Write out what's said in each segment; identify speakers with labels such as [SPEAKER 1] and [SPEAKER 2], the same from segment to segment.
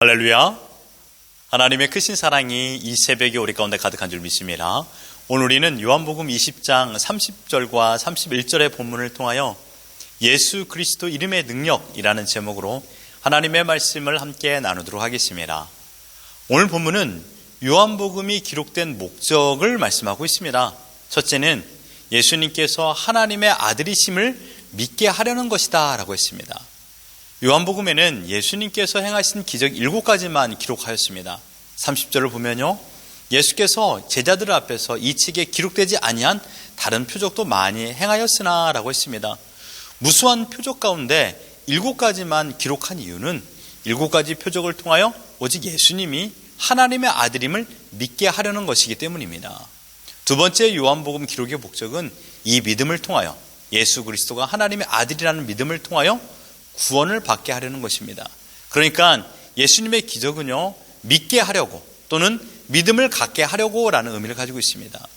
[SPEAKER 1] 할렐루야. 하나님의 크신 사랑이 이 새벽에 우리 가운데 가득한 줄 믿습니다. 오늘 우리는 요한복음 20장 30절과 31절의 본문을 통하여 예수 그리스도 이름의 능력이라는 제목으로 하나님의 말씀을 함께 나누도록 하겠습니다. 오늘 본문은 요한복음이 기록된 목적을 말씀하고 있습니다. 첫째는 예수님께서 하나님의 아들이심을 믿게 하려는 것이다 라고 했습니다. 요한복음에는 예수님께서 행하신 기적 7가지만 기록하였습니다. 30절을 보면요, 예수께서 제자들 앞에서 이 책에 기록되지 아니한 다른 표적도 많이 행하였으나 라고 했습니다. 무수한 표적 가운데 7가지만 기록한 이유는 7가지 표적을 통하여 오직 예수님이 하나님의 아들임을 믿게 하려는 것이기 때문입니다. 두 번째 요한복음 기록의 목적은 이 믿음을 통하여 예수 그리스도가 하나님의 아들이라는 믿음을 통하여 구원을 받게 하려는 것입니다. 그러니까 예수님의 기적은요, 믿게 하려고 또는 믿음을 갖게 하려고 라는 의미를 가지고 있습니다.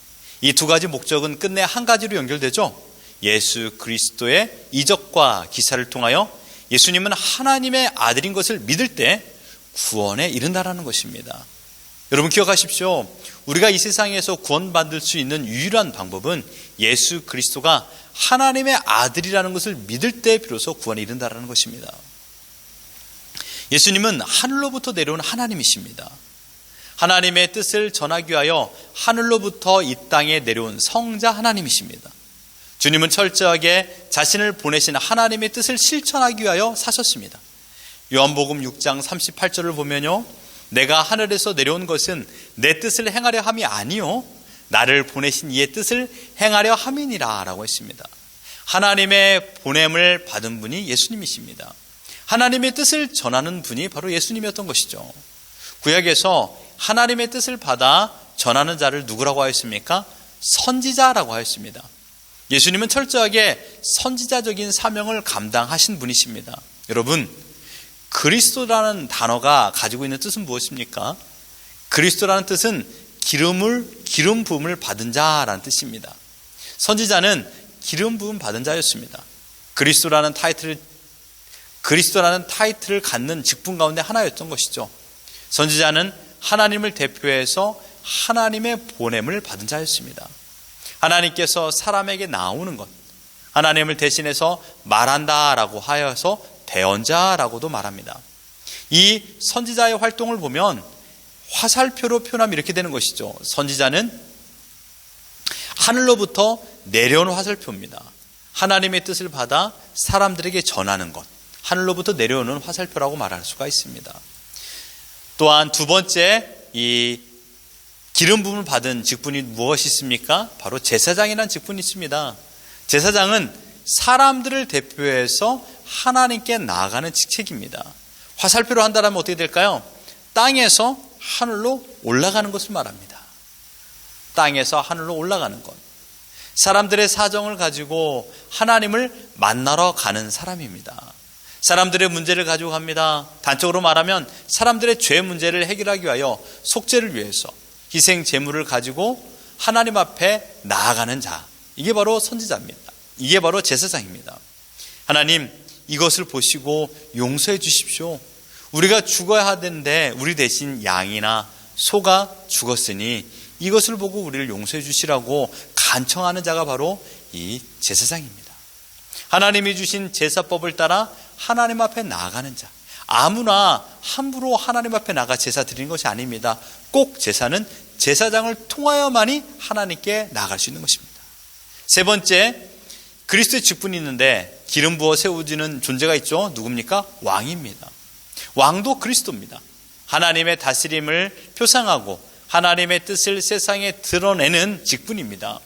[SPEAKER 1] 이 두 가지 목적은 끝내 한 가지로 연결되죠. 예수 그리스도의 이적과 기사를 통하여 예수님은 하나님의 아들인 것을 믿을 때 구원에 이른다라는 것입니다. 여러분 기억하십시오. 우리가 이 세상에서 구원받을 수 있는 유일한 방법은 예수 그리스도가 하나님의 아들이라는 것을 믿을 때 비로소 구원에 이른다라는 것입니다. 예수님은 하늘로부터 내려온 하나님이십니다. 하나님의 뜻을 전하기 위하여 하늘로부터 이 땅에 내려온 성자 하나님이십니다. 주님은 철저하게 자신을 보내신 하나님의 뜻을 실천하기 위하여 사셨습니다. 요한복음 6장 38절을 보면요, 내가 하늘에서 내려온 것은 내 뜻을 행하려 함이 아니요 나를 보내신 이의 뜻을 행하려 함이니라 라고 했습니다. 하나님의 보냄을 받은 분이 예수님이십니다. 하나님의 뜻을 전하는 분이 바로 예수님이었던 것이죠. 구약에서 하나님의 뜻을 받아 전하는 자를 누구라고 하였습니까? 선지자라고 하였습니다. 예수님은 철저하게 선지자적인 사명을 감당하신 분이십니다. 여러분, 그리스도라는 단어가 가지고 있는 뜻은 무엇입니까? 그리스도라는 뜻은 기름 부음을 받은 자라는 뜻입니다. 선지자는 기름 부음 받은 자였습니다. 그리스도라는 타이틀을 갖는 직분 가운데 하나였던 것이죠. 선지자는 하나님을 대표해서 하나님의 보냄을 받은 자였습니다. 하나님께서 사람에게 나오는 것, 하나님을 대신해서 말한다라고 하여서 대언자라고도 말합니다. 이 선지자의 활동을 보면 화살표로 표현하면 이렇게 되는 것이죠. 선지자는 하늘로부터 내려온 화살표입니다. 하나님의 뜻을 받아 사람들에게 전하는 것, 하늘로부터 내려오는 화살표라고 말할 수가 있습니다. 또한 두 번째, 이 기름 부음을 받은 직분이 무엇이 있습니까? 바로 제사장이라는 직분이 있습니다. 제사장은 사람들을 대표해서 하나님께 나아가는 직책입니다. 화살표로 한다면 어떻게 될까요? 땅에서 하늘로 올라가는 것을 말합니다. 땅에서 하늘로 올라가는 것. 사람들의 사정을 가지고 하나님을 만나러 가는 사람입니다. 사람들의 문제를 가지고 갑니다. 단적으로 말하면 사람들의 죄 문제를 해결하기 위하여 속죄를 위해서 희생 제물을 가지고 하나님 앞에 나아가는 자. 이게 바로 선지자입니다. 이게 바로 제사장입니다. 하나님, 이것을 보시고 용서해 주십시오. 우리가 죽어야 하는데 우리 대신 양이나 소가 죽었으니 이것을 보고 우리를 용서해 주시라고 간청하는 자가 바로 이 제사장입니다. 하나님이 주신 제사법을 따라 하나님 앞에 나아가는 자. 아무나 함부로 하나님 앞에 나가 제사 드리는 것이 아닙니다. 꼭 제사는 제사장을 통하여만이 하나님께 나아갈 수 있는 것입니다. 세 번째, 그리스도의 직분이 있는데 기름 부어 세워지는 존재가 있죠. 누굽니까? 왕입니다. 왕도 그리스도입니다. 하나님의 다스림을 표상하고 하나님의 뜻을 세상에 드러내는 직분입니다.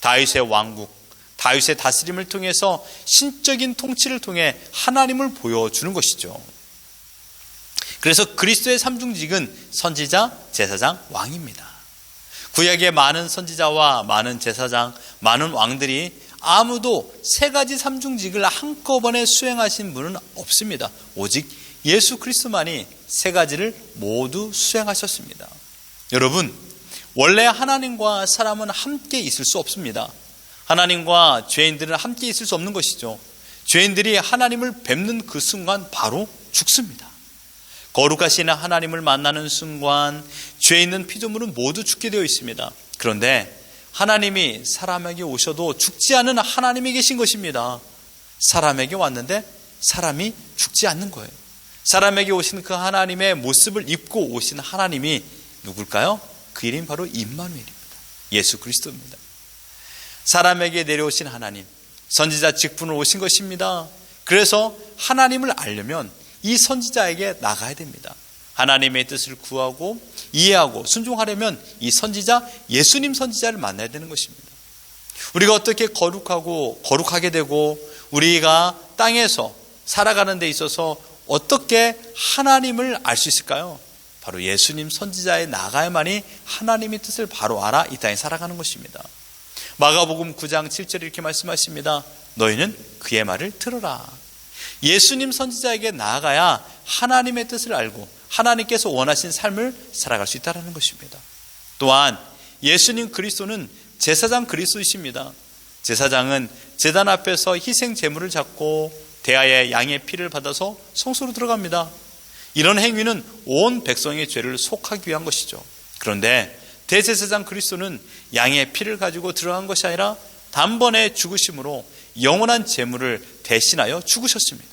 [SPEAKER 1] 다윗의 왕국, 다윗의 다스림을 통해서 신적인 통치를 통해 하나님을 보여주는 것이죠. 그래서 그리스도의 삼중직은 선지자, 제사장, 왕입니다. 구약의 많은 선지자와 많은 제사장, 많은 왕들이 아무도 세 가지 삼중직을 한꺼번에 수행하신 분은 없습니다. 오직 예수 그리스도만이 세 가지를 모두 수행하셨습니다. 여러분, 원래 하나님과 사람은 함께 있을 수 없습니다. 하나님과 죄인들은 함께 있을 수 없는 것이죠. 죄인들이 하나님을 뵙는 그 순간 바로 죽습니다. 거룩하신 하나님을 만나는 순간 죄 있는 피조물은 모두 죽게 되어 있습니다. 그런데 하나님이 사람에게 오셔도 죽지 않은 하나님이 계신 것입니다. 사람에게 왔는데 사람이 죽지 않는 거예요. 사람에게 오신 그 하나님의 모습을 입고 오신 하나님이 누굴까요? 그 이름이 바로 임마누엘입니다. 예수 그리스도입니다. 사람에게 내려오신 하나님, 선지자 직분을 오신 것입니다. 그래서 하나님을 알려면 이 선지자에게 나가야 됩니다. 하나님의 뜻을 구하고 이해하고 순종하려면 이 선지자, 예수님 선지자를 만나야 되는 것입니다. 우리가 어떻게 거룩하게 되고 우리가 땅에서 살아가는 데 있어서 어떻게 하나님을 알 수 있을까요? 바로 예수님 선지자에 나가야만이 하나님의 뜻을 바로 알아 이 땅에 살아가는 것입니다. 마가복음 9장 7절에 이렇게 말씀하십니다. 너희는 그의 말을 들으라. 예수님 선지자에게 나아가야 하나님의 뜻을 알고 하나님께서 원하신 삶을 살아갈 수 있다는 것입니다. 또한 예수님 그리스도는 제사장 그리스도이십니다. 제사장은 제단 앞에서 희생 제물을 잡고 대하의 양의 피를 받아서 성소로 들어갑니다. 이런 행위는 온 백성의 죄를 속하기 위한 것이죠. 그런데 대제사장 그리스도는 양의 피를 가지고 들어간 것이 아니라 단번에 죽으심으로 영원한 제물을 대신하여 죽으셨습니다.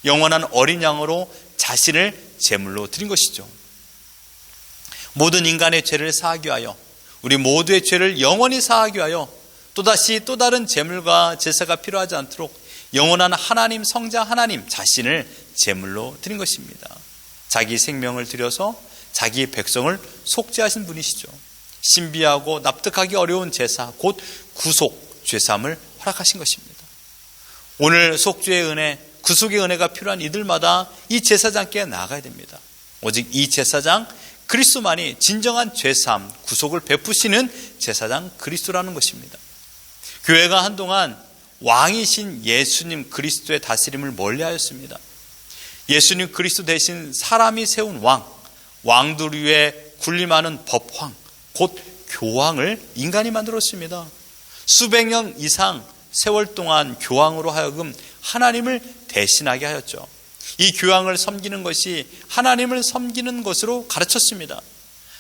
[SPEAKER 1] 영원한 어린 양으로 자신을 제물로 드린 것이죠. 모든 인간의 죄를 사하기 위하여, 우리 모두의 죄를 영원히 사하기 위하여 또다시 또 다른 제물과 제사가 필요하지 않도록 영원한 하나님 성자 하나님 자신을 제물로 드린 것입니다. 자기 생명을 들여서 자기 백성을 속죄하신 분이시죠. 신비하고 납득하기 어려운 제사, 곧 구속, 죄사함을 허락하신 것입니다. 오늘 속죄의 은혜, 구속의 은혜가 필요한 이들마다 이 제사장께 나아가야 됩니다. 오직 이 제사장 그리스도만이 진정한 죄사함, 구속을 베푸시는 제사장 그리스도라는 것입니다. 교회가 한동안 왕이신 예수님 그리스도의 다스림을 멀리하였습니다. 예수님 그리스도 대신 사람이 세운 왕들 위에 군림하는 법황, 곧 교황을 인간이 만들었습니다. 수백 년 이상 세월 동안 교황으로 하여금 하나님을 대신하게 하였죠. 이 교황을 섬기는 것이 하나님을 섬기는 것으로 가르쳤습니다.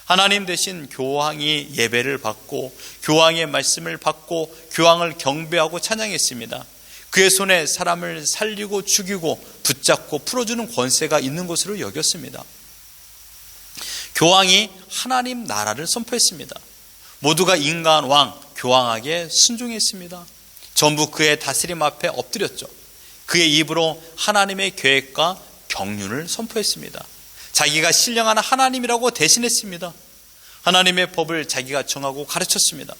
[SPEAKER 1] 하나님 대신 교황이 예배를 받고 교황의 말씀을 받고 교황을 경배하고 찬양했습니다. 그의 손에 사람을 살리고 죽이고 붙잡고 풀어주는 권세가 있는 것으로 여겼습니다. 교황이 하나님 나라를 선포했습니다. 모두가 인간 왕 교황에게 순종했습니다. 전부 그의 다스림 앞에 엎드렸죠. 그의 입으로 하나님의 계획과 경륜을 선포했습니다. 자기가 신령한 하나님이라고 대신했습니다. 하나님의 법을 자기가 정하고 가르쳤습니다.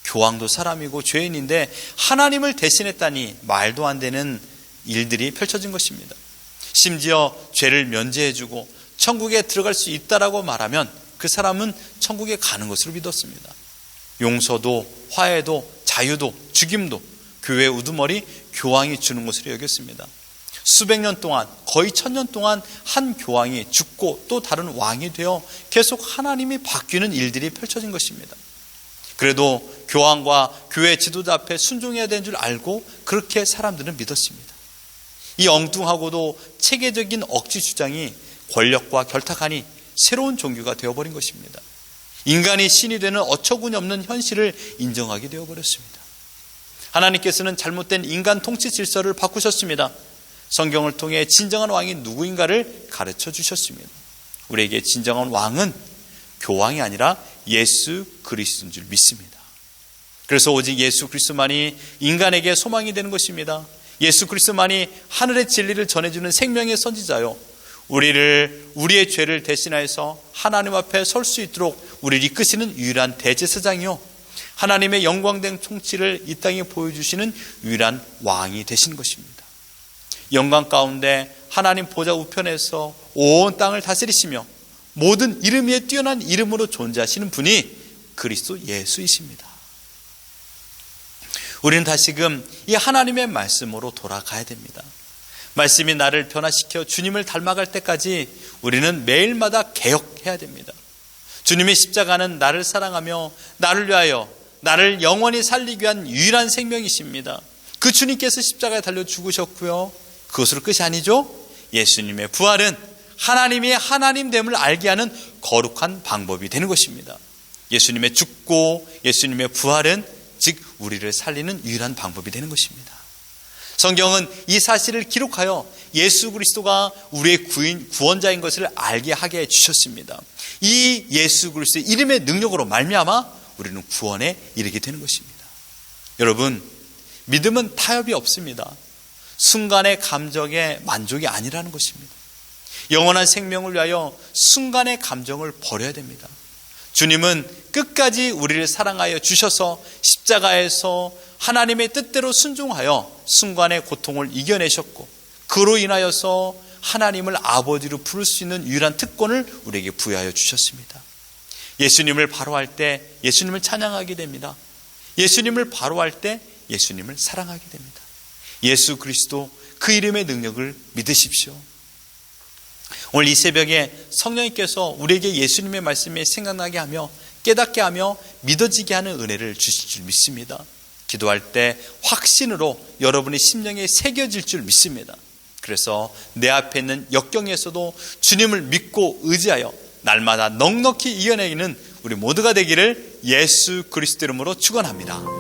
[SPEAKER 1] 교황도 사람이고 죄인인데 하나님을 대신했다니 말도 안 되는 일들이 펼쳐진 것입니다. 심지어 죄를 면제해주고 천국에 들어갈 수 있다라고 말하면 그 사람은 천국에 가는 것으로 믿었습니다. 용서도 화해도 자유도 죽임도 교회 우두머리 교황이 주는 것으로 여겼습니다. 수백 년 동안 거의 1000년 동안 한 교황이 죽고 또 다른 왕이 되어 계속 하나님이 바뀌는 일들이 펼쳐진 것입니다. 그래도 교황과 교회 지도자 앞에 순종해야 되는 줄 알고 그렇게 사람들은 믿었습니다. 이 엉뚱하고도 체계적인 억지 주장이 권력과 결탁하니 새로운 종교가 되어버린 것입니다. 인간이 신이 되는 어처구니 없는 현실을 인정하게 되어버렸습니다. 하나님께서는 잘못된 인간 통치 질서를 바꾸셨습니다. 성경을 통해 진정한 왕이 누구인가를 가르쳐 주셨습니다. 우리에게 진정한 왕은 교황이 아니라 예수 그리스도인 줄 믿습니다. 그래서 오직 예수 그리스도만이 인간에게 소망이 되는 것입니다. 예수 그리스도만이 하늘의 진리를 전해주는 생명의 선지자요, 우리의 죄를 대신하여서 하나님 앞에 설 수 있도록 우리를 이끄시는 유일한 대제사장이요, 하나님의 영광된 통치를 이 땅에 보여주시는 유일한 왕이 되신 것입니다. 영광 가운데 하나님 보좌 우편에서 온 땅을 다스리시며 모든 이름 위에 뛰어난 이름으로 존재하시는 분이 그리스도 예수이십니다. 우리는 다시금 이 하나님의 말씀으로 돌아가야 됩니다. 말씀이 나를 변화시켜 주님을 닮아갈 때까지 우리는 매일마다 개혁해야 됩니다. 주님의 십자가는 나를 사랑하며 나를 위하여 나를 영원히 살리기 위한 유일한 생명이십니다. 그 주님께서 십자가에 달려 죽으셨고요, 그것으로 끝이 아니죠. 예수님의 부활은 하나님이 하나님됨을 알게 하는 거룩한 방법이 되는 것입니다. 예수님의 죽고 예수님의 부활은 즉 우리를 살리는 유일한 방법이 되는 것입니다. 성경은 이 사실을 기록하여 예수 그리스도가 우리의 구원자인 것을 알게 하게 해주셨습니다. 이 예수 그리스도의 이름의 능력으로 말미암아 우리는 구원에 이르게 되는 것입니다. 여러분, 믿음은 타협이 없습니다. 순간의 감정에 만족이 아니라는 것입니다. 영원한 생명을 위하여 순간의 감정을 버려야 됩니다. 주님은 끝까지 우리를 사랑하여 주셔서 십자가에서 하나님의 뜻대로 순종하여 순간의 고통을 이겨내셨고, 그로 인하여서 하나님을 아버지로 부를 수 있는 유일한 특권을 우리에게 부여하여 주셨습니다. 예수님을 바로할 때 예수님을 찬양하게 됩니다. 예수님을 바로할 때 예수님을 사랑하게 됩니다. 예수 그리스도 그 이름의 능력을 믿으십시오. 오늘 이 새벽에 성령님께서 우리에게 예수님의 말씀이 생각나게 하며 깨닫게 하며 믿어지게 하는 은혜를 주실 줄 믿습니다. 기도할 때 확신으로 여러분의 심령에 새겨질 줄 믿습니다. 그래서 내 앞에 있는 역경에서도 주님을 믿고 의지하여 날마다 넉넉히 이겨내기는 우리 모두가 되기를 예수 그리스도 이름으로 축원합니다.